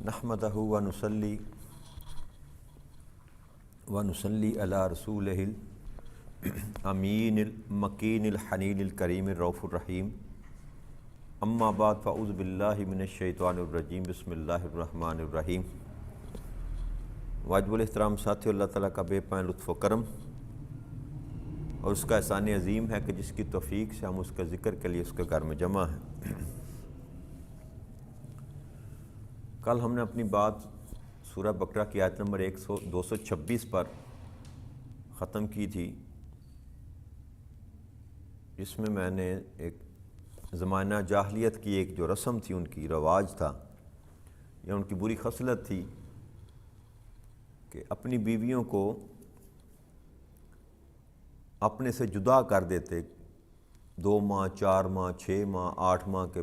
نحمدہ ونصلی علی رسولہ الامین المکین الحنین الکریم الرؤوف الرحیم اما بعد فاعوذ باللہ من الشیطان الرجیم بسم اللہ الرحمن الرحیم۔ واجب الاحترام ساتھی، اللہ تعالیٰ کا بے پناہ لطف و کرم اور اس کا احسان عظیم ہے کہ جس کی توفیق سے ہم اس کا ذکر کے لیے اس کے گھر میں جمع ہیں۔ کل ہم نے اپنی بات سورہ بقرہ کی آیت نمبر 226 پر ختم کی تھی، جس میں نے ایک زمانہ جاہلیت کی ایک جو رسم تھی، ان کی رواج تھا یا ان کی بری خصلت تھی کہ اپنی بیویوں کو اپنے سے جدا کر دیتے 2 ماہ 4 ماہ 6 ماہ 8 ماہ کے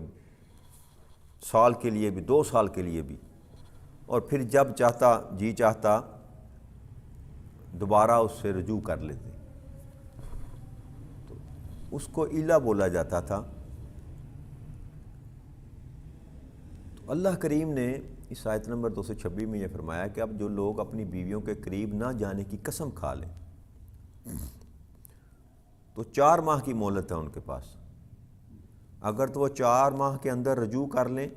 سال کے لیے بھی، 2 سال کے لیے بھی، اور پھر جب جی چاہتا دوبارہ اس سے رجوع کر لیتے، تو اس کو ایلا بولا جاتا تھا۔ تو اللہ کریم نے اس آیت نمبر 226 میں یہ فرمایا کہ اب جو لوگ اپنی بیویوں کے قریب نہ جانے کی قسم کھا لیں تو 4 ماہ کی مہلت ہے ان کے پاس۔ اگر تو وہ 4 ماہ کے اندر رجوع کر لیں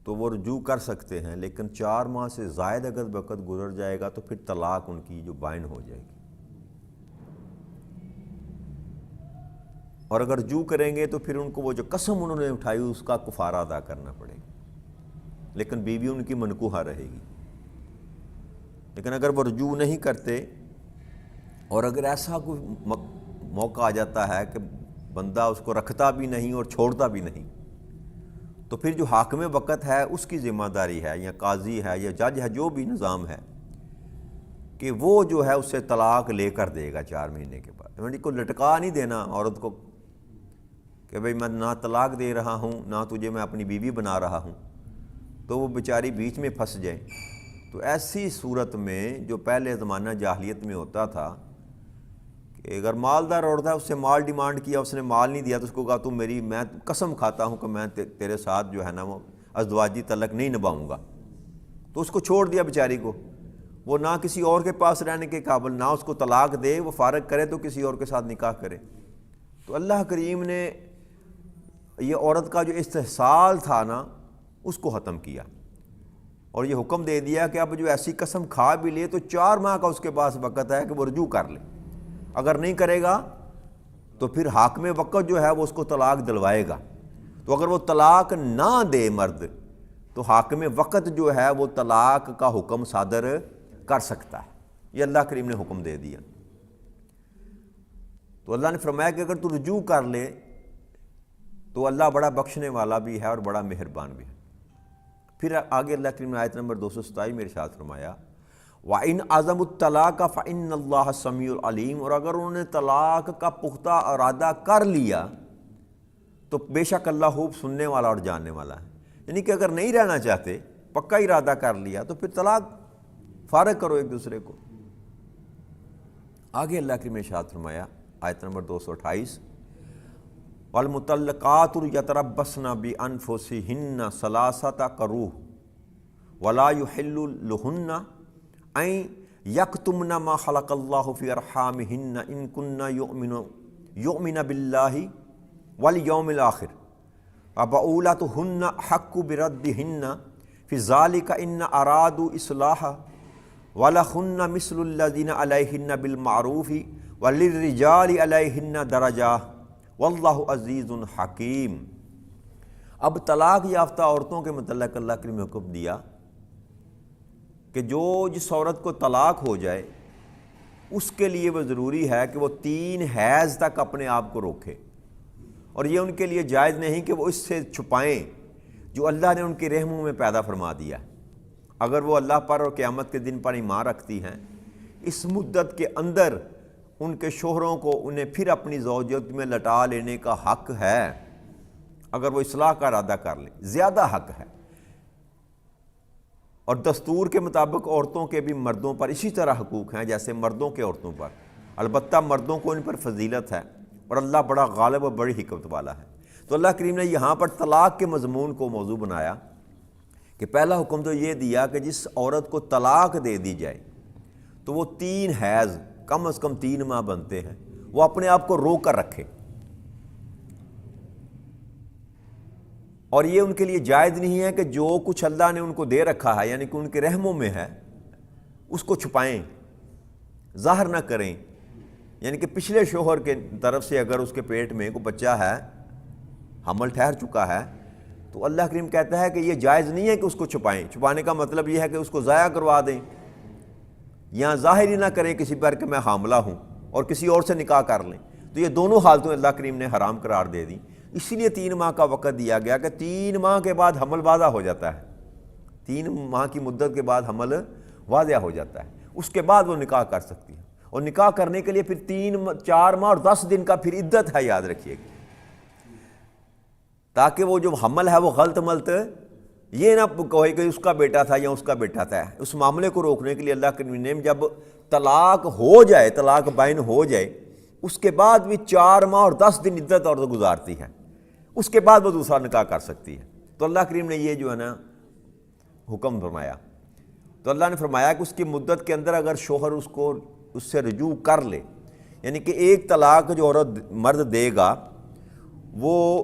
تو وہ رجوع کر سکتے ہیں، لیکن 4 ماہ سے زائد اگر وقت گزر جائے گا تو پھر طلاق ان کی جو بائن ہو جائے گی، اور اگر رجوع کریں گے تو پھر ان کو وہ جو قسم انہوں نے اٹھائی اس کا کفارہ ادا کرنا پڑے گا، لیکن بیوی ان کی منکوحہ رہے گی۔ لیکن اگر وہ رجوع نہیں کرتے اور اگر ایسا کوئی موقع آ جاتا ہے کہ بندہ اس کو رکھتا بھی نہیں اور چھوڑتا بھی نہیں، تو پھر جو حاکم وقت ہے اس کی ذمہ داری ہے، یا قاضی ہے یا جج ہے، جو بھی نظام ہے، کہ وہ جو ہے اس سے طلاق لے کر دے گا 4 مہینے کے بعد۔ یعنی کو لٹکا نہیں دینا عورت کو کہ بھئی میں نہ طلاق دے رہا ہوں نہ تجھے میں اپنی بیوی بنا رہا ہوں، تو وہ بیچاری بیچ میں پھنس جائے۔ تو ایسی صورت میں جو پہلے زمانہ جاہلیت میں ہوتا تھا کہ اگر مالدار عورت ہے، اس سے مال ڈیمانڈ کیا، اس نے مال نہیں دیا تو اس کو کہا میں قسم کھاتا ہوں کہ میں تیرے ساتھ جو ہے نا وہ ازدواجی تعلق نہیں نبھاؤں گا، تو اس کو چھوڑ دیا بیچاری کو۔ وہ نہ کسی اور کے پاس رہنے کے قابل، نہ اس کو طلاق دے، وہ فارغ کرے تو کسی اور کے ساتھ نکاح کرے۔ تو اللہ کریم نے یہ عورت کا جو استحصال تھا نا اس کو ختم کیا، اور یہ حکم دے دیا کہ اب جو ایسی قسم کھا بھی لے تو 4 ماہ کا اس کے پاس وقت ہے کہ وہ رجوع کر لے۔ اگر نہیں کرے گا تو پھر حاکم وقت جو ہے وہ اس کو طلاق دلوائے گا۔ تو اگر وہ طلاق نہ دے مرد تو حاکم وقت جو ہے وہ طلاق کا حکم صادر کر سکتا ہے۔ یہ اللہ کریم نے حکم دے دیا۔ تو اللہ نے فرمایا کہ اگر تو رجوع کر لے تو اللہ بڑا بخشنے والا بھی ہے اور بڑا مہربان بھی ہے۔ پھر آگے اللہ کریم نے آیت نمبر 227 میں ارشاد فرمایا وَإِنْ عَزَمُوا الطَّلَاقَ فَإِنَّ اللَّهَ السَّمِيعُ الْعَلِيمُ، اور اگر انہوں نے طلاق کا پختہ ارادہ کر لیا تو بے شک اللہ خوب سننے والا اور جاننے والا ہے۔ یعنی کہ اگر نہیں رہنا چاہتے، پکا ارادہ کر لیا تو پھر طلاق فارغ کرو ایک دوسرے کو۔ آگے اللہ کریم نے ارشاد فرمایا آیت نمبر 228 وَالْمُطَلَّقَاتُ يَتَرَبَّصْنَ بِأَنفُسِهِنَّ ثَلَاثَةَ قُرُوءٍ وَلَا يُحِلُّ لَهُنَّ أَن يَكْتُمْنَ مَا خَلَقَ اللَّهُ فِي أَرْحَامِهِنَّ إِن كُنَّ يُؤْمِنَ بِاللَّهِ وَالْيَوْمِ الْآخِرِ وَبُعُولَتُهُنَّ أَحَقُّ بِرَدِّهِنَّ فِي ذَلِكَ إِنْ أَرَادُوا إِصْلَاحًا وَلَهُنَّ مِثْلُ الَّذِينَ عَلَيْهِنَّ بِالْمَعْرُوفِ وَلِلرِّجَالِ عَلَيْهِنَّ دَرَجَةٌ وَاللَّهُ عَزِيزٌ حَكِيمٌ۔ اب طلاق یافتہ عورتوں کے متعلق اللہ کریم نے حکم دیا کہ جس عورت کو طلاق ہو جائے اس کے لیے وہ ضروری ہے کہ وہ 3 حیض تک اپنے آپ کو روکے، اور یہ ان کے لیے جائز نہیں کہ وہ اس سے چھپائیں جو اللہ نے ان کے رحموں میں پیدا فرما دیا۔ اگر وہ اللہ پر اور قیامت کے دن پر ایمان رکھتی ہیں، اس مدت کے اندر ان کے شوہروں کو انہیں پھر اپنی زوجیت میں لٹا لینے کا حق ہے، اگر وہ اصلاح کا ارادہ کر لیں، زیادہ حق ہے۔ اور دستور کے مطابق عورتوں کے بھی مردوں پر اسی طرح حقوق ہیں جیسے مردوں کے عورتوں پر، البتہ مردوں کو ان پر فضیلت ہے، اور اللہ بڑا غالب اور بڑی حکمت والا ہے۔ تو اللہ کریم نے یہاں پر طلاق کے مضمون کو موضوع بنایا کہ پہلا حکم تو یہ دیا کہ جس عورت کو طلاق دے دی جائے تو وہ 3 حیض کم از کم 3 ماہ بنتے ہیں وہ اپنے آپ کو روک کر رکھے، اور یہ ان کے لیے جائز نہیں ہے کہ جو کچھ اللہ نے ان کو دے رکھا ہے یعنی کہ ان کے رحموں میں ہے اس کو چھپائیں، ظاہر نہ کریں۔ یعنی کہ پچھلے شوہر کے طرف سے اگر اس کے پیٹ میں کوئی بچہ ہے، حمل ٹھہر چکا ہے، تو اللہ کریم کہتا ہے کہ یہ جائز نہیں ہے کہ اس کو چھپائیں۔ چھپانے کا مطلب یہ ہے کہ اس کو ضائع کروا دیں یا ظاہر ہی نہ کریں کسی پر کہ میں حاملہ ہوں اور کسی اور سے نکاح کر لیں، تو یہ دونوں حالتوں اللہ کریم نے حرام قرار دے دی۔ اسی لیے 3 ماہ کا وقت دیا گیا کہ 3 ماہ کے بعد حمل واضح ہو جاتا ہے، 3 ماہ کی مدت کے بعد حمل واضح ہو جاتا ہے، اس کے بعد وہ نکاح کر سکتی ہے، اور نکاح کرنے کے لیے پھر 4 ماہ اور 10 دن کا پھر عدت ہے، یاد رکھیے گا، تاکہ وہ جو حمل ہے وہ غلط ملت یہ نہ کہے کہ اس کا بیٹا تھا یا اس کا بیٹا تھا۔ اس معاملے کو روکنے کے لیے اللہ کے نے جب طلاق ہو جائے، طلاق بائن ہو جائے، اس کے بعد بھی 4 ماہ اور 10 دن عدت عورت گزارتی ہے، اس کے بعد وہ دوسرا نکاح کر سکتی ہے۔ تو اللہ کریم نے یہ جو ہے نا حکم فرمایا، تو اللہ نے فرمایا کہ اس کی مدت کے اندر اگر شوہر اس سے رجوع کر لے، یعنی کہ ایک طلاق جو مرد دے گا وہ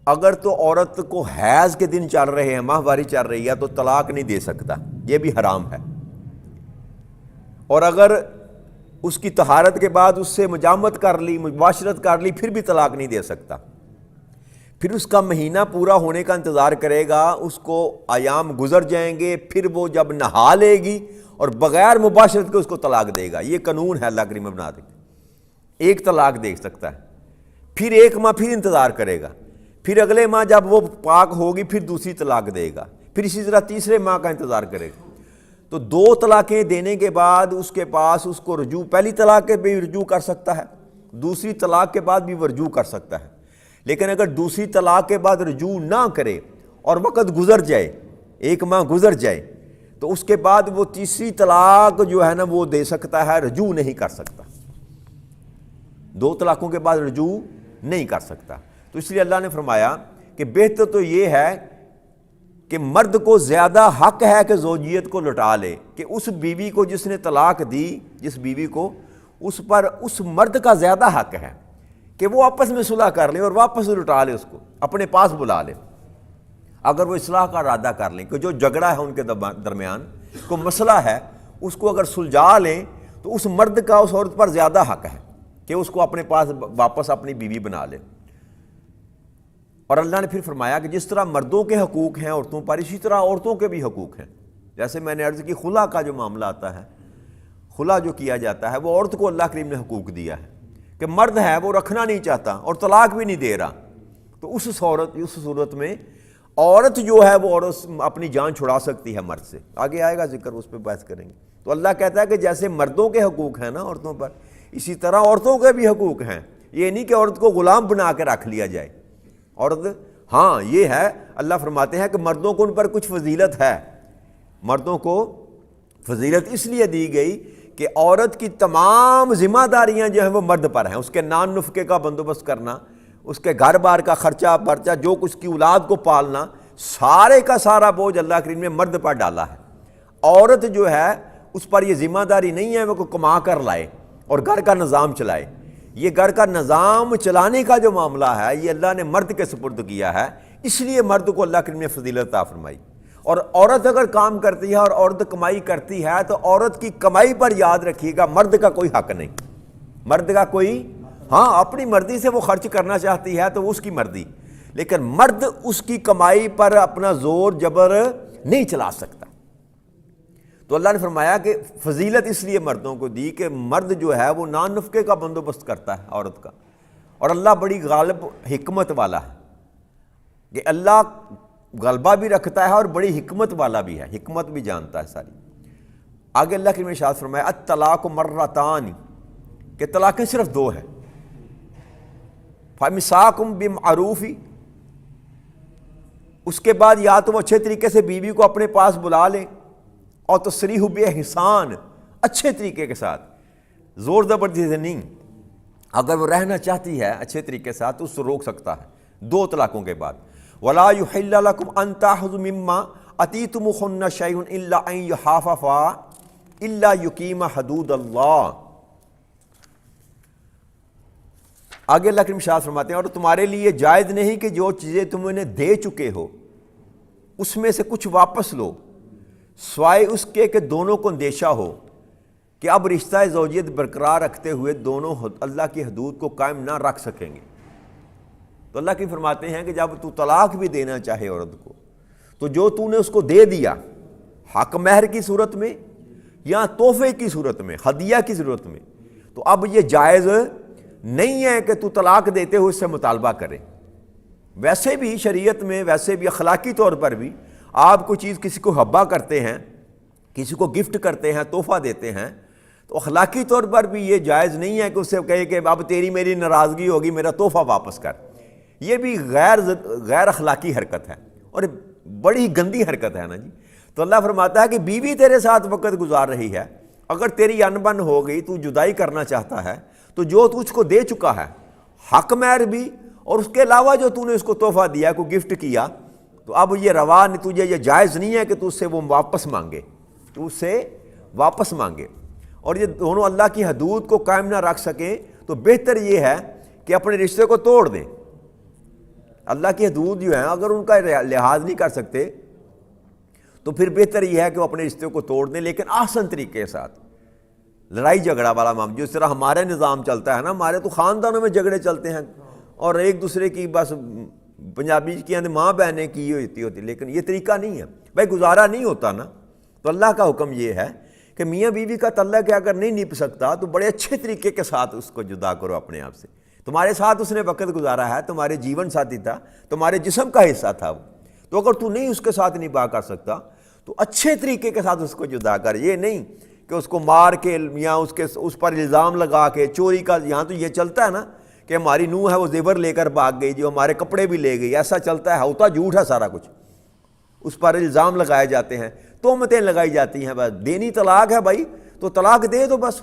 اگر تو عورت کو حیض کے دن چل رہے ہیں، ماہواری چل رہی ہے، تو طلاق نہیں دے سکتا، یہ بھی حرام ہے۔ اور اگر اس کی طہارت کے بعد اس سے مجامت کر لی، مباشرت کر لی، پھر بھی طلاق نہیں دے سکتا، پھر اس کا مہینہ پورا ہونے کا انتظار کرے گا، اس کو ایام گزر جائیں گے، پھر وہ جب نہا لے گی اور بغیر مباشرت کے اس کو طلاق دے گا۔ یہ قانون ہے اللہ کریم بنا دے، ایک طلاق دے سکتا ہے، پھر 1 ماہ پھر انتظار کرے گا، پھر اگلے ماہ جب وہ پاک ہوگی پھر دوسری طلاق دے گا، پھر اسی طرح تیسرے ماہ کا انتظار کرے گا۔ تو 2 طلاقیں دینے کے بعد اس کے پاس اس کو رجوع، پہلی طلاق کے بھی رجوع کر سکتا ہے، دوسری طلاق کے بعد بھی رجوع کر سکتا ہے، لیکن اگر دوسری طلاق کے بعد رجوع نہ کرے اور وقت گزر جائے، 1 ماہ گزر جائے، تو اس کے بعد وہ تیسری طلاق جو ہے نا وہ دے سکتا ہے، رجوع نہیں کر سکتا، 2 طلاقوں کے بعد رجوع نہیں کر سکتا۔ تو اس لیے اللہ نے فرمایا کہ بہتر تو یہ ہے کہ مرد کو زیادہ حق ہے کہ زوجیت کو لوٹا لے، کہ اس بیوی کو جس نے طلاق دی، جس بیوی کو، اس پر اس مرد کا زیادہ حق ہے کہ وہ آپس میں صلح کر لیں اور واپس لوٹا لے، اس کو اپنے پاس بلا لے، اگر وہ اصلاح کا ارادہ کر لیں، کہ جو جھگڑا ہے ان کے درمیان، کوئی مسئلہ ہے، اس کو اگر سلجھا لیں تو اس مرد کا اس عورت پر زیادہ حق ہے کہ اس کو اپنے پاس واپس اپنی بیوی بنا لے۔ اور اللہ نے پھر فرمایا کہ جس طرح مردوں کے حقوق ہیں عورتوں پر، اسی طرح عورتوں کے بھی حقوق ہیں۔ جیسے میں نے عرض کی خلا کا جو معاملہ آتا ہے، خلا جو کیا جاتا ہے، وہ عورت کو اللہ کریم نے حقوق دیا ہے کہ مرد ہے وہ رکھنا نہیں چاہتا اور طلاق بھی نہیں دے رہا، تو اس صورت میں عورت جو ہے وہ عورت اپنی جان چھڑا سکتی ہے مرد سے، آگے آئے گا ذکر، اس پہ بحث کریں گے۔ تو اللہ کہتا ہے کہ جیسے مردوں کے حقوق ہیں نا عورتوں پر، اسی طرح عورتوں کے بھی حقوق ہیں۔ یہ نہیں کہ عورت کو غلام بنا کے رکھ لیا جائے، عورت، ہاں یہ ہے، اللہ فرماتے ہیں کہ مردوں کو ان پر کچھ فضیلت ہے، مردوں کو فضیلت اس لیے دی گئی کہ عورت کی تمام ذمہ داریاں جو ہیں وہ مرد پر ہیں، اس کے نان نفقے کا بندوبست کرنا، اس کے گھر بار کا خرچہ برچہ، جو کچھ کی اولاد کو پالنا، سارے کا سارا بوجھ اللہ کریم نے مرد پر ڈالا ہے۔ عورت جو ہے اس پر یہ ذمہ داری نہیں ہے وہ کو کما کر لائے اور گھر کا نظام چلائے، یہ گھر کا نظام چلانے کا جو معاملہ ہے یہ اللہ نے مرد کے سپرد کیا ہے، اس لیے مرد کو اللہ کریم نے فضیلت عطا فرمائی۔ اور عورت اگر کام کرتی ہے اور عورت کمائی کرتی ہے تو عورت کی کمائی پر یاد رکھیے گا مرد کا کوئی حق نہیں، مرد کا کوئی، ہاں اپنی مرضی سے وہ خرچ کرنا چاہتی ہے تو اس کی مرضی، لیکن مرد اس کی کمائی پر اپنا زور جبر نہیں چلا سکتا۔ تو اللہ نے فرمایا کہ فضیلت اس لیے مردوں کو دی کہ مرد جو ہے وہ نان نفقے کا بندوبست کرتا ہے عورت کا، اور اللہ بڑی غالب حکمت والا ہے کہ اللہ غلبہ بھی رکھتا ہے اور بڑی حکمت والا بھی ہے، حکمت بھی جانتا ہے ساری۔ آگے اللہ کے ارشاد فرمایا الطلاق مرتان، کہ طلاقیں صرف 2 ہیں، فامساکم بمعروف، اس کے بعد یا تو وہ اچھے طریقے سے بیوی کو اپنے پاس بلا لیں، اور تسریح باحسان، اچھے طریقے کے ساتھ، زور زبردستی سے نہیں، اگر وہ رہنا چاہتی ہے اچھے طریقے سے تو اس کو روک سکتا ہے 2 طلاقوں کے بعد۔ وَلَا يُحِلَّ لَكُمْ أَن تَأْخُذُوا مِمَّا آتَيْتُمُوهُنَّ شَيْئًا إِلَّا أَن يُخَافَفَا إِلَّا يُقِيمَا حُدُودَ اللَّهِ۔ آگے اللہ کریم ارشاد فرماتے ہیں اور تمہارے لیے جائز نہیں کہ جو چیزیں تم انہیں دے چکے ہو اس میں سے کچھ واپس لو، سوائے اس کے کہ دونوں کو اندیشہ ہو کہ اب رشتہ زوجیت برقرار رکھتے ہوئے دونوں اللہ کی حدود کو قائم نہ رکھ سکیں گے۔ تو اللہ کی فرماتے ہیں کہ جب تو طلاق بھی دینا چاہے عورت کو تو جو تو نے اس کو دے دیا حق مہر کی صورت میں یا تحفے کی صورت میں، ہدیہ کی صورت میں، تو اب یہ جائز نہیں ہے کہ تو طلاق دیتے ہوئے اس سے مطالبہ کرے۔ ویسے بھی شریعت میں، ویسے بھی اخلاقی طور پر بھی آپ کوئی چیز کسی کو ہبہ کرتے ہیں، کسی کو گفٹ کرتے ہیں، تحفہ دیتے ہیں، تو اخلاقی طور پر بھی یہ جائز نہیں ہے کہ اس سے کہے کہ اب تیری میری ناراضگی ہوگی، میرا تحفہ واپس کر۔ یہ بھی غیر اخلاقی حرکت ہے اور بڑی گندی حرکت ہے نا جی۔ تو اللہ فرماتا ہے کہ بیوی تیرے ساتھ وقت گزار رہی ہے، اگر تیری انبن ہو گئی، تو جدائی کرنا چاہتا ہے، تو جو تجھ کو دے چکا ہے حق مہر بھی اور اس کے علاوہ جو تو نے اس کو تحفہ دیا، کوئی گفٹ کیا، تو اب یہ روا نہیں، تجھے یہ جائز نہیں ہے کہ تو اس سے وہ واپس مانگے، تو اس سے واپس مانگے۔ اور یہ دونوں اللہ کی حدود کو قائم نہ رکھ سکیں تو بہتر یہ ہے کہ اپنے رشتے کو توڑ دیں۔ اللہ کی حدود جو ہیں اگر ان کا لحاظ نہیں کر سکتے تو پھر بہتر یہ ہے کہ وہ اپنے رشتے کو توڑ دیں، لیکن آسان طریقے کے ساتھ۔ لڑائی جھگڑا والا معاملہ جس طرح ہمارے نظام چلتا ہے نا، ہمارے تو خاندانوں میں جھگڑے چلتے ہیں اور ایک دوسرے کی بس پنجابی کی ماں بہنیں کی ہوتی، لیکن یہ طریقہ نہیں ہے بھائی، گزارا نہیں ہوتا نا۔ تو اللہ کا حکم یہ ہے کہ میاں بیوی کا تعلق اگر نہیں نپ سکتا تو بڑے اچھے طریقے کے ساتھ اس کو جدا کرو اپنے آپ سے۔ تمہارے ساتھ اس نے وقت گزارا ہے، تمہارے جیون ساتھی تھا، تمہارے جسم کا حصہ تھا وہ، تو اگر تو نہیں اس کے ساتھ نبھا کر سکتا تو اچھے طریقے کے ساتھ اس کو جدا کر۔ یہ نہیں کہ اس کو مار کے یا اس پر الزام لگا کے چوری کا، یہاں تو یہ چلتا ہے نا کہ ہماری نوح ہے وہ زیور لے کر بھاگ گئی، جو ہمارے کپڑے بھی لے گئی، ایسا چلتا ہے، ہوتا جھوٹ ہے سارا کچھ، اس پر الزام لگائے جاتے ہیں، تہمتیں لگائی جاتی ہیں، بس دینی طلاق ہے بھائی تو طلاق دے دو بس۔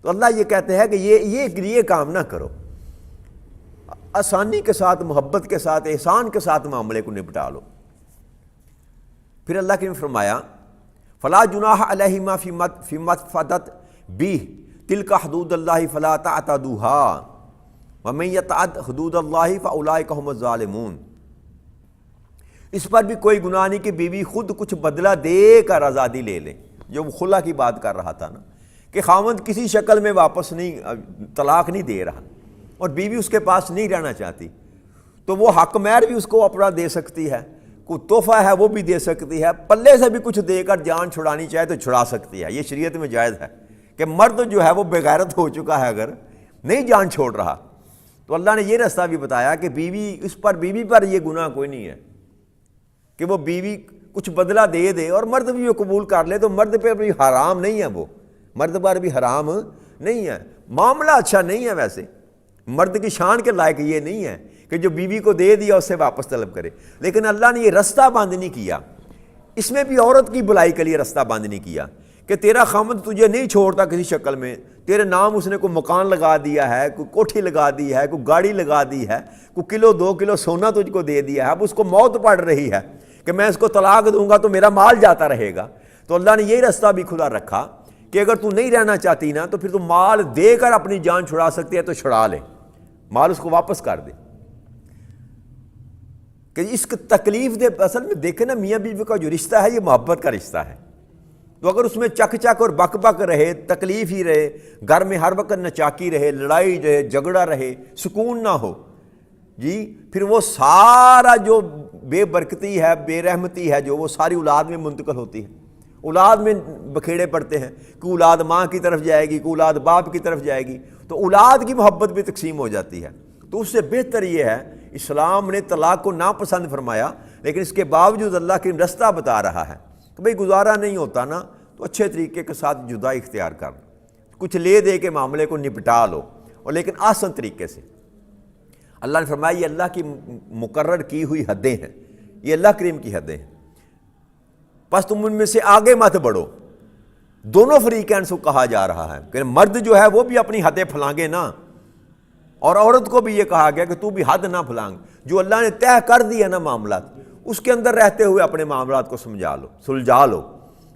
تو اللہ یہ کہتے ہیں کہ یہ کام نہ کرو، آسانی کے ساتھ، محبت کے ساتھ، احسان کے ساتھ معاملے کو نپٹا لو۔ پھر اللہ نے فرمایا فلا جناح علیہما فی مفتدت بہ تلک حدود اللہ فلا تعتدوها ومن یتعد حدود اللہ فاولئک هم الظالمون۔ اس پر بھی کوئی گناہ نہیں کہ بیوی خود کچھ بدلہ دے کر آزادی لے لے، جو وہ خلا کی بات کر رہا تھا نا کہ خاوند کسی شکل میں واپس نہیں، طلاق نہیں دے رہا اور بیوی اس کے پاس نہیں رہنا چاہتی، تو وہ حق مہر بھی اس کو اپنا دے سکتی ہے، کوئی تحفہ ہے وہ بھی دے سکتی ہے، پلے سے بھی کچھ دے کر جان چھڑانی چاہے تو چھڑا سکتی ہے۔ یہ شریعت میں جائز ہے کہ مرد جو ہے وہ بے غیرت ہو چکا ہے، اگر نہیں جان چھوڑ رہا تو اللہ نے یہ راستہ بھی بتایا کہ بیوی پر یہ گناہ کوئی نہیں ہے کہ وہ بیوی کچھ بدلہ دے دے اور مرد بھی وہ قبول کر لے، تو مرد پہ بھی حرام نہیں ہے، وہ مرد پر بھی حرام نہیں ہے۔ معاملہ اچھا نہیں ہے، ویسے مرد کی شان کے لائق یہ نہیں ہے کہ جو بیوی کو دے دیا اس سے واپس طلب کرے، لیکن اللہ نے یہ رستہ بند نہیں کیا، اس میں بھی عورت کی بھلائی کے لیے رستہ بند نہیں کیا کہ تیرا خامد تجھے نہیں چھوڑتا کسی شکل میں، تیرے نام اس نے کوئی مکان لگا دیا ہے، کوئی کوٹھی لگا دی ہے، کوئی گاڑی لگا دی ہے، کوئی کلو 2 کلو سونا تجھ کو دے دیا ہے، اب اس کو موت پڑ رہی ہے کہ میں اس کو طلاق دوں گا تو میرا مال جاتا رہے گا۔ تو اللہ نے یہی راستہ بھی کھلا رکھا کہ اگر تو نہیں رہنا چاہتی نا تو پھر تو مال دے کر اپنی جان چھڑا سکتی ہے، تو چھڑا لے، مال اس کو واپس کر دے۔ کہ اس کو تکلیف دے، اصل میں دیکھیں نا میاں بیوی کا جو رشتہ ہے یہ محبت کا رشتہ ہے، تو اگر اس میں چک چک اور بک بک رہے، تکلیف ہی رہے، گھر میں ہر وقت نچاکی رہے، لڑائی رہے، جھگڑا رہے، سکون نہ ہو جی، پھر وہ سارا جو بے برکتی ہے، بے رحمتی ہے، جو وہ ساری اولاد میں منتقل ہوتی ہے، اولاد میں بکھیڑے پڑتے ہیں، کوئی اولاد ماں کی طرف جائے گی، کوئی اولاد باپ کی طرف جائے گی، تو اولاد کی محبت بھی تقسیم ہو جاتی ہے۔ تو اس سے بہتر یہ ہے، اسلام نے طلاق کو ناپسند فرمایا، لیکن اس کے باوجود اللہ کے رستہ بتا رہا ہے کہ بھئی گزارا نہیں ہوتا نا تو اچھے طریقے کے ساتھ جدائی اختیار کر، کچھ لے دے کے معاملے کو نپٹا لو، اور لیکن آسان طریقے سے۔ اللہ نے فرمایا یہ اللہ کی مقرر کی ہوئی حدیں ہیں، یہ اللہ کریم کی حدیں ہیں، بس تم ان میں سے آگے مت بڑھو۔ دونوں فریقین سے کہا جا رہا ہے کہ مرد جو ہے وہ بھی اپنی حدیں پھلانگے نا، اور عورت کو بھی یہ کہا گیا کہ تو بھی حد نہ پھلانگ، جو اللہ نے طے کر دیا نا معاملات، اس کے اندر رہتے ہوئے اپنے معاملات کو سلجھا لو،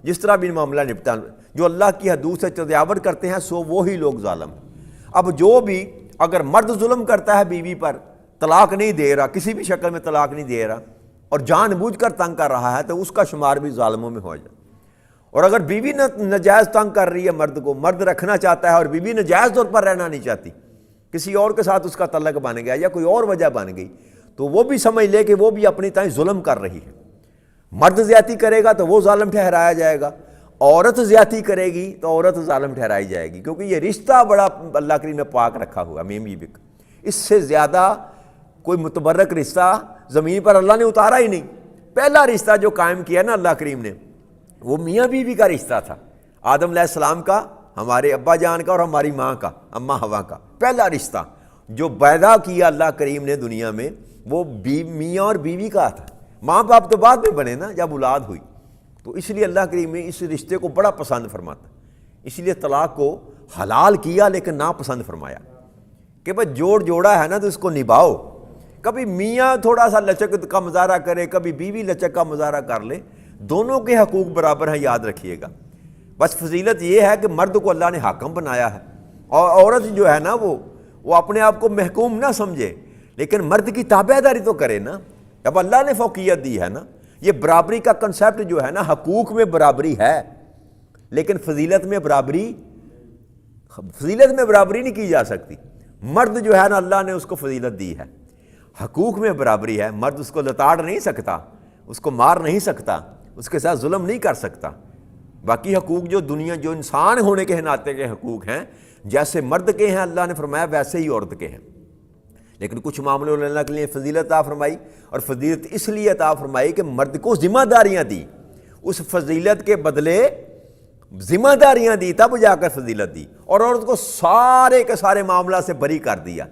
جس طرح بھی معاملہ نپٹا۔ جو اللہ کی حدود سے تجاوز کرتے ہیں سو وہی لوگ ظالم ہیں۔ اب جو بھی اگر مرد ظلم کرتا ہے بیوی پر، طلاق نہیں دے رہا، کسی بھی شکل میں طلاق نہیں دے رہا، اور جان بوجھ کر تنگ کر رہا ہے، تو اس کا شمار بھی ظالموں میں ہو جائے۔ اور اگر بیوی نجائز تنگ کر رہی ہے مرد کو، مرد رکھنا چاہتا ہے اور بیوی نجائز طور پر رہنا نہیں چاہتی، کسی اور کے ساتھ اس کا تعلق بن گیا یا کوئی اور وجہ بن گئی، تو وہ بھی سمجھ لے کہ وہ بھی اپنی تائیں ظلم کر رہی ہے۔ مرد زیادتی کرے گا تو وہ ظالم ٹھہرایا جائے گا، عورت زیادتی کرے گی تو عورت ظالم ٹھہرائی جائے گی، کیونکہ یہ رشتہ بڑا اللہ کریم نے پاک رکھا ہوا میم بیوی کا۔ اس سے زیادہ کوئی متبرک رشتہ زمین پر اللہ نے اتارا ہی نہیں۔ پہلا رشتہ جو قائم کیا نا اللہ کریم نے، وہ میاں بیوی کا رشتہ تھا، آدم علیہ السلام کا، ہمارے ابا جان کا اور ہماری ماں کا، اماں ہوا کا پہلا رشتہ جو پیدا کیا اللہ کریم نے دنیا میں، وہ میاں اور بیوی کا تھا۔ ماں باپ تو بعد میں بنے نا جب اولاد ہوئی، تو اس لیے اللہ کریم نے اس رشتے کو بڑا پسند فرماتا، اس لیے طلاق کو حلال کیا لیکن ناپسند فرمایا کہ بھئی جوڑا ہے نا تو اس کو نبھاؤ۔ کبھی میاں تھوڑا سا لچک کا مظاہرہ کرے، کبھی بیوی لچک کا مظاہرہ کر لے، دونوں کے حقوق برابر ہیں، یاد رکھیے گا۔ بس فضیلت یہ ہے کہ مرد کو اللہ نے حاکم بنایا ہے، اور عورت جو ہے نا وہ اپنے آپ کو محکوم نہ سمجھے، لیکن مرد کی تابع داری تو کرے نا۔ اب اللہ نے فوقیت دی ہے نا، یہ برابری کا کنسیپٹ جو ہے نا، حقوق میں برابری ہے، لیکن فضیلت میں برابری نہیں کی جا سکتی۔ مرد جو ہے نا اللہ نے اس کو فضیلت دی ہے، حقوق میں برابری ہے، مرد اس کو لتاڑ نہیں سکتا، اس کو مار نہیں سکتا، اس کے ساتھ ظلم نہیں کر سکتا۔ باقی حقوق جو انسان ہونے کے ناطے کے حقوق ہیں، جیسے مرد کے ہیں اللہ نے فرمایا ویسے ہی عورت کے ہیں، لیکن کچھ معاملوں میں اللہ کے لیے فضیلت عطا فرمائی، اور فضیلت اس لیے عطا فرمائی کہ مرد کو ذمہ داریاں دی، اس فضیلت کے بدلے ذمہ داریاں دی، تب جا کر فضیلت دی، اور عورت کو سارے کے سارے معاملہ سے بری کر دیا،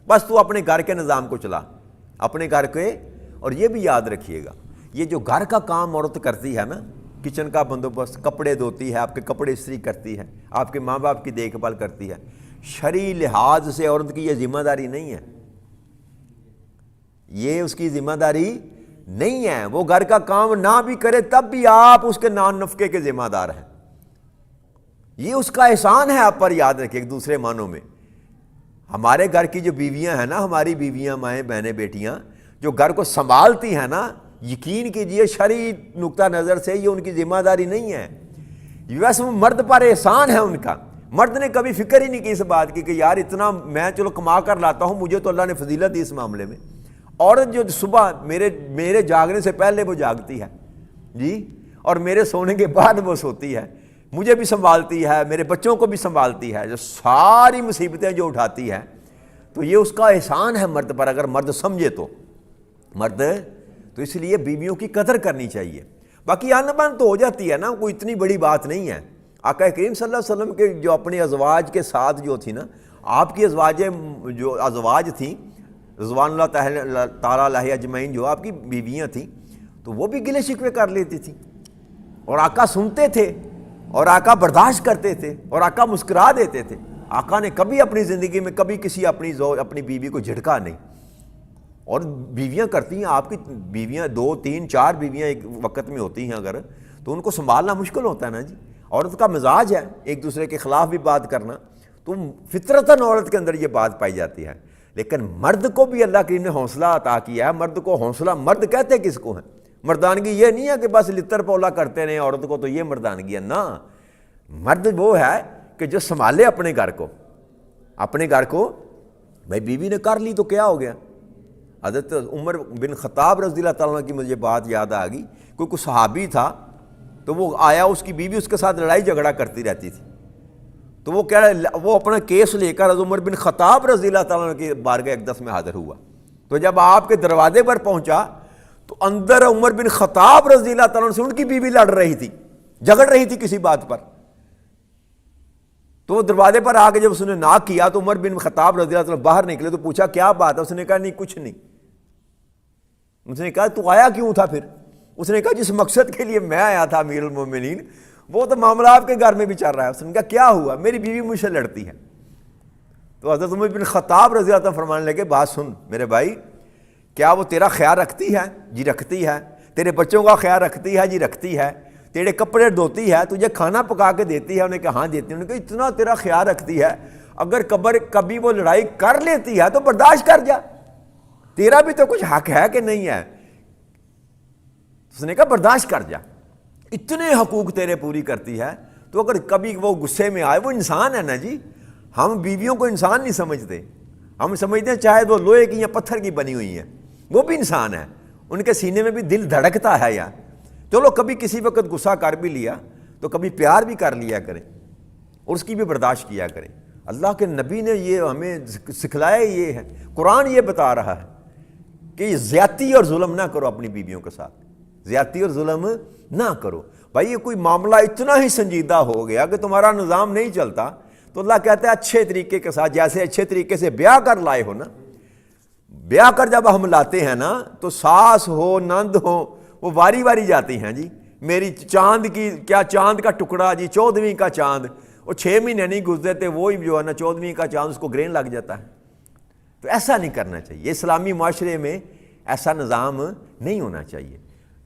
بس تو اپنے گھر کے نظام کو چلا، اپنے گھر کے۔ اور یہ بھی یاد رکھیے گا، یہ جو گھر کا کام عورت کرتی ہے نا، کچن کا بندوبست، کپڑے دھوتی ہے، آپ کے کپڑے استری کرتی ہے، آپ کے ماں باپ کی دیکھ بھال کرتی ہے، شرعی لحاظ سے عورت کی یہ ذمہ داری نہیں ہے، یہ اس کی ذمہ داری نہیں ہے۔ وہ گھر کا کام نہ بھی کرے تب بھی آپ اس کے نان نفقے کے ذمہ دار ہیں، یہ اس کا احسان ہے آپ پر، یاد رکھیں ایک دوسرے معنوں میں۔ ہمارے گھر کی جو بیویاں ہیں نا، ہماری بیویاں، مائیں، بہنیں، بیٹیاں جو گھر کو سنبھالتی ہیں نا، یقین کیجئے شرعی نقطہ نظر سے یہ ان کی ذمہ داری نہیں ہے، ویسے وہ مرد پر احسان ہے ان کا۔ مرد نے کبھی فکر ہی نہیں کی اس بات کی کہ یار اتنا میں چلو کما کر لاتا ہوں، مجھے تو اللہ نے فضیلت دی اس معاملے میں۔ عورت جو صبح میرے جاگنے سے پہلے وہ جاگتی ہے جی، اور میرے سونے کے بعد وہ سوتی ہے، مجھے بھی سنبھالتی ہے، میرے بچوں کو بھی سنبھالتی ہے، جو ساری مصیبتیں جو اٹھاتی ہے، تو یہ اس کا احسان ہے مرد پر، اگر مرد سمجھے تو مرد۔ تو اس لیے بیویوں کی قدر کرنی چاہیے۔ باقی آن بان تو ہو جاتی ہے نا، کوئی اتنی بڑی بات نہیں ہے۔ آقا کریم صلی اللہ علیہ وسلم کے جو اپنے ازواج کے ساتھ جو تھی نا، آپ کی ازواج تھیں رضوان اللہ تعالیٰ علیہ اجمعین، جو آپ کی بیویاں تھیں، تو وہ بھی گلے شکوے کر لیتی تھیں، اور آقا سنتے تھے، اور آقا برداشت کرتے تھے، اور آقا مسکرا دیتے تھے۔ آقا نے کبھی اپنی زندگی میں کبھی کسی اپنی بیوی کو جھٹکا نہیں۔ اور بیویاں کرتی ہیں، آپ کی بیویاں 2 3 4 بیویاں ایک وقت میں ہوتی ہیں اگر، تو ان کو سنبھالنا مشکل ہوتا ہے نا جی۔ عورت کا مزاج ہے ایک دوسرے کے خلاف بھی بات کرنا، تو فطرتاً عورت کے اندر یہ بات پائی جاتی ہے۔ لیکن مرد کو بھی اللہ کریم نے حوصلہ عطا کیا ہے۔ مرد کو حوصلہ، مرد کہتے کس کو ہیں؟ مردانگی یہ نہیں ہے کہ بس لتر پولا کرتے رہیں، عورت کو تو یہ مردانگی ہے نا۔ مرد وہ ہے کہ جو سنبھالے اپنے گھر کو۔ بھائی بیوی نے کر لی تو کیا ہو گیا؟ حضرت عمر بن خطاب رضی اللہ تعالیٰ عنہ کی مجھے بات یاد آ گئی، کوئی صحابی تھا، تو وہ آیا، اس کی بیوی اس کے ساتھ لڑائی جھگڑا کرتی رہتی تھی، تو وہ اپنا کیس لے کر عمر بن خطاب رضی اللہ تعالیٰ عنہ کی بارگاہ اقدس میں حاضر ہوا۔ تو جب آپ کے دروازے پر پہنچا تو اندر عمر بن خطاب رضی اللہ تعالیٰ عنہ سے ان کی بیوی لڑ رہی تھی، جھگڑ رہی تھی کسی بات پر۔ تو وہ دروازے پر آ کے جب اس نے ناک کیا تو عمر بن خطاب رضی اللہ عنہ باہر نکلے، تو پوچھا کیا بات ہے؟ اس نے کہا نہیں کچھ نہیں۔ اس نے کہا تو آیا کیوں تھا پھر؟ اس نے کہا جس مقصد کے لیے میں آیا تھا امیر المومنین، وہ تو معاملہ آپ کے گھر میں بھی چل رہا ہے۔ اس نے کہا کیا ہوا؟ میری بیوی مجھ سے لڑتی ہے۔ تو حضرت عمر بن خطاب رضی اللہ عنہ فرمانے لگے بات سن میرے بھائی، کیا وہ تیرا خیال رکھتی ہے؟ جی رکھتی ہے۔ تیرے بچوں کا خیال رکھتی ہے؟ جی رکھتی ہے۔ تیرے کپڑے دھوتی ہے؟ تجھے کھانا پکا کے دیتی ہے؟ انہوں نے کہا ہاں دیتی ہے۔ انہوں نے کہا اتنا تیرا خیال رکھتی ہے، اگر کبھی وہ لڑائی کر لیتی ہے تو برداشت کر جا، تیرا بھی تو کچھ حق ہے کہ نہیں ہے؟ اس نے کہا برداشت کر جا، اتنے حقوق تیرے پوری کرتی ہے، تو اگر کبھی وہ غصے میں آئے، وہ انسان ہے نا جی، ہم بیویوں کو انسان نہیں سمجھتے، ہم سمجھتے ہیں چاہے وہ لوہے کی یا پتھر کی بنی ہوئی ہیں، وہ بھی انسان ہے، ان کے سینے میں بھی دل دھڑکتا ہے یار۔ چلو کبھی کسی وقت غصہ کر بھی لیا تو کبھی پیار بھی کر لیا کریں اور اس کی بھی برداشت کیا کریں۔ اللہ کے نبی نے یہ ہمیں سکھلایا، یہ ہے قرآن یہ بتا رہا ہے کہ زیادتی اور ظلم نہ کرو اپنی بیویوں کے ساتھ، زیادتی اور ظلم نہ کرو۔ بھائی یہ کوئی معاملہ اتنا ہی سنجیدہ ہو گیا کہ تمہارا نظام نہیں چلتا تو اللہ کہتا ہے اچھے طریقے کے ساتھ، جیسے اچھے طریقے سے بیاہ کر لائے ہو نا، بیاہ کر جب ہم لاتے ہیں نا تو ساس ہو نند ہو وہ واری واری جاتی ہیں جی، میری چاند کی کیا چاند کا ٹکڑا جی، 14ویں کا چاند، وہ 6 مہینے نہیں گزرے تھے وہی جو ہے نا 14ویں کا چاند اس کو گرین لگ جاتا ہے۔ تو ایسا نہیں کرنا چاہیے، اسلامی معاشرے میں ایسا نظام نہیں ہونا چاہیے۔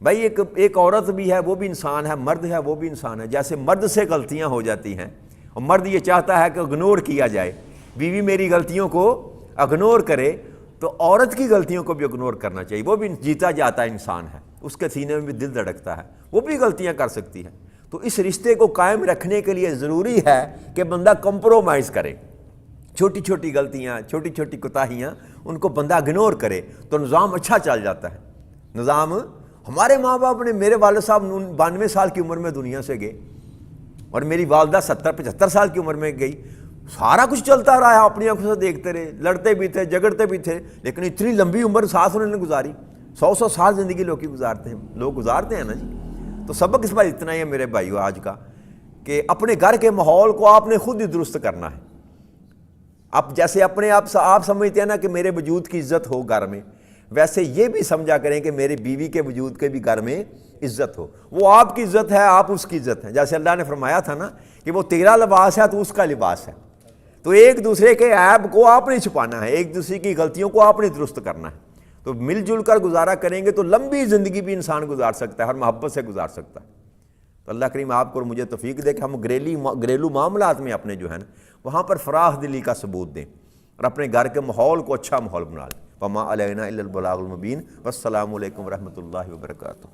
بھائی ایک عورت بھی ہے وہ بھی انسان ہے، مرد ہے وہ بھی انسان ہے، جیسے مرد سے غلطیاں ہو جاتی ہیں اور مرد یہ چاہتا ہے کہ اگنور کیا جائے، بیوی میری غلطیوں کو اگنور کرے، تو عورت کی غلطیوں کو بھی اگنور کرنا چاہیے، وہ بھی جیتا جاتا ہے انسان ہے، اس کے سینے میں بھی دل دھڑکتا ہے، وہ بھی غلطیاں کر سکتی ہے۔ تو اس رشتے کو قائم رکھنے کے لیے ضروری ہے کہ بندہ کمپرومائز کرے، چھوٹی چھوٹی غلطیاں، چھوٹی چھوٹی کوتاہیاں ان کو بندہ اگنور کرے تو نظام اچھا چل جاتا ہے۔ نظام ہمارے ماں باپ نے، میرے والد صاحب 92 سال کی عمر میں دنیا سے گئے اور میری والدہ 70-75 سال کی عمر میں گئی، سارا کچھ چلتا رہا، اپنی آنکھوں سے دیکھتے رہے، لڑتے بھی تھے جھگڑتے بھی تھے، لیکن اتنی لمبی عمر ساتھ انہوں نے گزاری، 100 سال زندگی لوگ گزارتے ہیں نا جی۔ تو سبق اس بار اتنا ہی ہے میرے بھائیو آج کا، کہ اپنے گھر کے ماحول کو آپ نے خود ہی درست کرنا ہے۔ اب جیسے اپنے آپ سمجھتے ہیں نا کہ میرے وجود کی عزت ہو گھر میں، ویسے یہ بھی سمجھا کریں کہ میری بیوی کے وجود کے بھی گھر میں عزت ہو، وہ آپ کی عزت ہے، آپ اس کی عزت ہے۔ جیسے اللہ نے فرمایا تھا نا کہ وہ تیرا لباس ہے تو اس کا لباس ہے، تو ایک دوسرے کے عیب کو آپ نے چھپانا ہے، ایک دوسرے کی غلطیوں کو آپ نے درست کرنا ہے۔ تو مل جل کر گزارا کریں گے تو لمبی زندگی بھی انسان گزار سکتا ہے اور محبت سے گزار سکتا ہے۔ تو اللہ کریم آپ کو اور مجھے توفیق دے کہ ہم گھریلو معاملات میں اپنے جو ہے نا وہاں پر فراخ دلی کا ثبوت دیں اور اپنے گھر کے ماحول کو اچھا ماحول بنا لیں۔ وما علینا الا البلاغ المبین۔ والسلام علیکم ورحمۃ اللہ وبرکاتہ۔